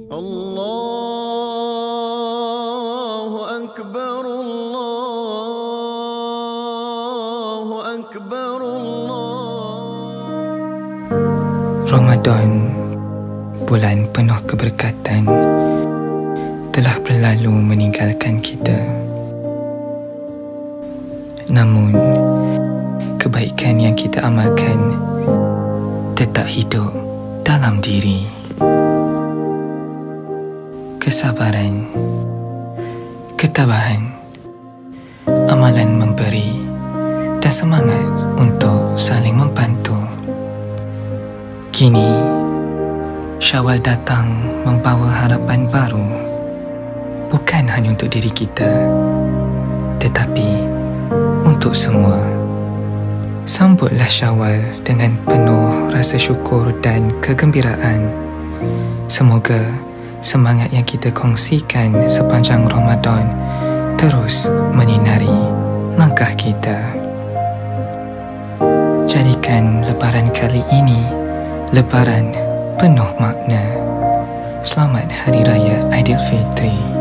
Allahu Akbar, Allahu Akbar, Ramadan, bulan penuh keberkatan, telah berlalu meninggalkan kita. Namun, kebaikan yang kita amalkan tetap hidup dalam diri. Kesabaran, ketabahan, amalan memberi dan semangat untuk saling membantu. Kini, Syawal datang membawa harapan baru, bukan hanya untuk diri kita, tetapi untuk semua. Sambutlah Syawal dengan penuh rasa syukur dan kegembiraan. Semoga semangat yang kita kongsikan sepanjang Ramadan terus menyinari langkah kita. Jadikan lebaran kali ini lebaran penuh makna. Selamat Hari Raya Aidilfitri.